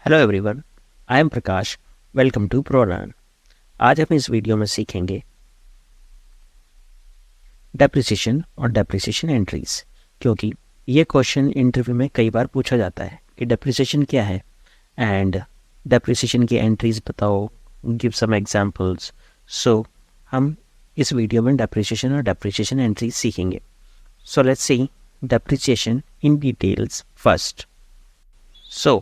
Hello everyone, I am Prakash. Welcome to Prolearn. आज हम इस वीडियो में सीखेंगे डेप्रिसिएशन और डेप्रिसिएशन एंट्रीज, क्योंकि ये क्वेश्चन इंटरव्यू में कई बार पूछा जाता है कि डेप्रिसिएशन क्या है एंड डेप्रिसिएशन की एंट्रीज बताओ, गिव सम एग्जांपल्स। सो हम इस वीडियो में डेप्रिसिएशन और डेप्रिसिएशन एंट्रीज सीखेंगे। सो let's C depreciation in details first. So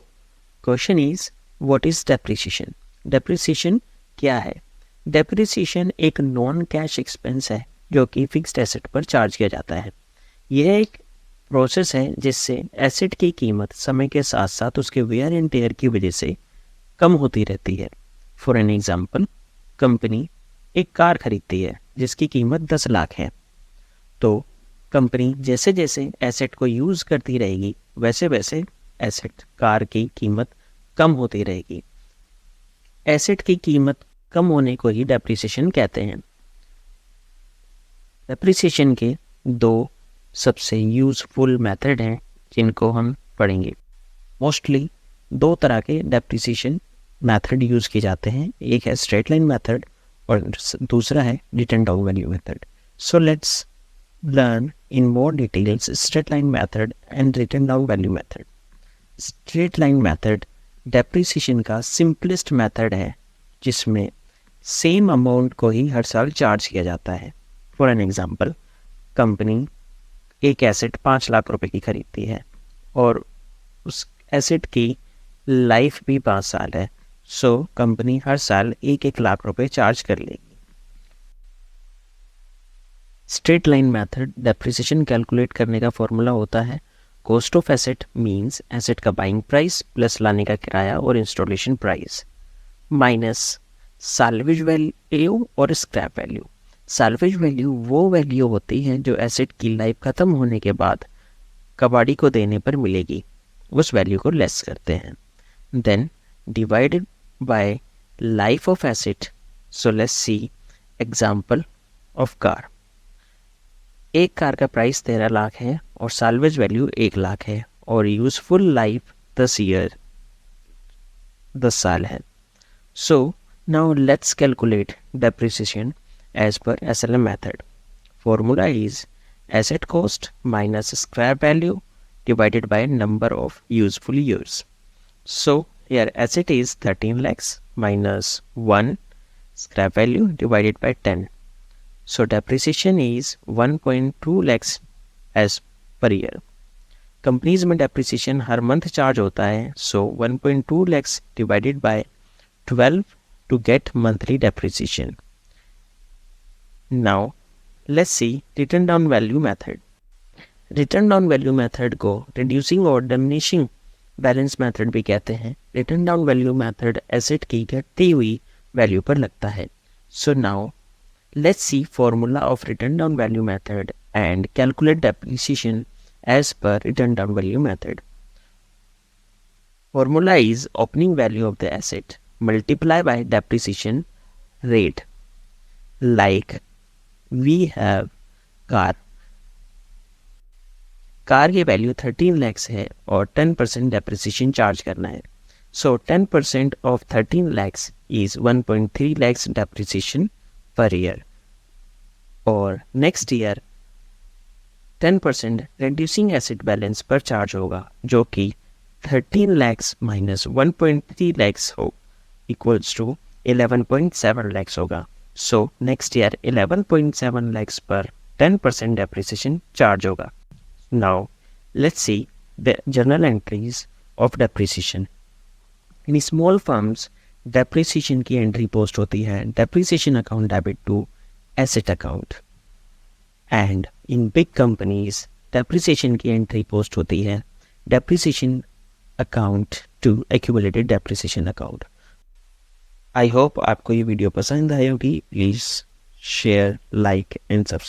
question is what is depreciation. Depreciation क्या है? डेप्रिसिएशन एक नॉन कैश एक्सपेंस है जो कि फिक्स्ड एसेट पर चार्ज किया जाता है। यह एक प्रोसेस है जिससे एसेट की कीमत समय के साथ साथ उसके वेयर एंड टेयर की वजह से कम होती रहती है। फॉर एन एग्जांपल, कंपनी एक कार खरीदती है जिसकी कीमत 10 लाख है, तो कंपनी जैसे जैसे एसेट को यूज़ करती रहेगी वैसे वैसे एसेट कार की कीमत कम होती रहेगी। एसेट की कीमत कम होने को ही डेप्रिसिएशन कहते हैं। डेप्रिसिएशन के दो सबसे यूजफुल मेथड हैं जिनको हम पढ़ेंगे। मोस्टली दो तरह के डेप्रिसिएशन मेथड यूज़ किए जाते हैं, एक है स्ट्रेट लाइन मेथड और दूसरा है return down value method. So let's learn in more details straight line method and return down value method. Straight line method depreciation का सिंपलेस्ट मेथड है जिसमें सेम अमाउंट को ही हर साल चार्ज किया जाता है। फॉर एन एग्जांपल, कंपनी एक asset 5 lakh रुपए की खरीदती है और उस एसेट की लाइफ भी 5 साल है। सो कंपनी हर साल 1-1 लाख रुपए चार्ज कर लेगी। Straight line method depreciation calculate करने का फॉर्मूला होता है cost of asset means asset का बाइंग प्राइस प्लस लाने का किराया और installation price minus salvage value और स्क्रैप वैल्यू। साल्वेज वैल्यू वो वैल्यू होती है जो एसेट की लाइफ खत्म होने के बाद कबाड़ी को देने पर मिलेगी, उस वैल्यू को लेस करते हैं। Then divided by life of asset. So let's see example of car. एक कार का प्राइस 13 लाख है और साल्वेज वैल्यू 1 लाख है और यूजफुल लाइफ 10 साल है। So now let's calculate depreciation as per SLM method. Formula is asset cost minus scrap value divided by number of useful years. So here asset is 13 lakhs minus 1 scrap value divided by 10. So depreciation is 1.2 lakhs as per year. Companies में depreciation हर month charge होता है, so 1.2 lakhs divided by 12 to get monthly depreciation. Now let's see written down value method. Written down value method को reducing और diminishing balance method भी कहते हैं। Written down value method asset की घटती हुई वैल्यू पर लगता है। So now let's see formula of return down value method and calculate depreciation as per return down value method. Formula is opening value of the asset multiply by depreciation rate. Like we have car की value 13 lakhs है और 10% depreciation charge करना है। So 10% of 13 lakhs is 1.3 lakhs depreciation per year, और next year 10% reducing asset balance पर charge होगा जो कि 13 lakhs माइनस 1.3 lakhs हो इक्वल्स टू 11.7 lakhs होगा। सो नेक्स्ट ईयर 11.7 lakhs पर 10% डेप्रिसिएशन चार्ज होगा। Now let's see the journal entries of depreciation. In small firms depreciation की एंट्री पोस्ट होती है depreciation account debit to asset account, and in big companies depreciation की entry post होती है depreciation account to accumulated depreciation account. I hope आपको ये video पसंद आई होगी। Please share, like and subscribe.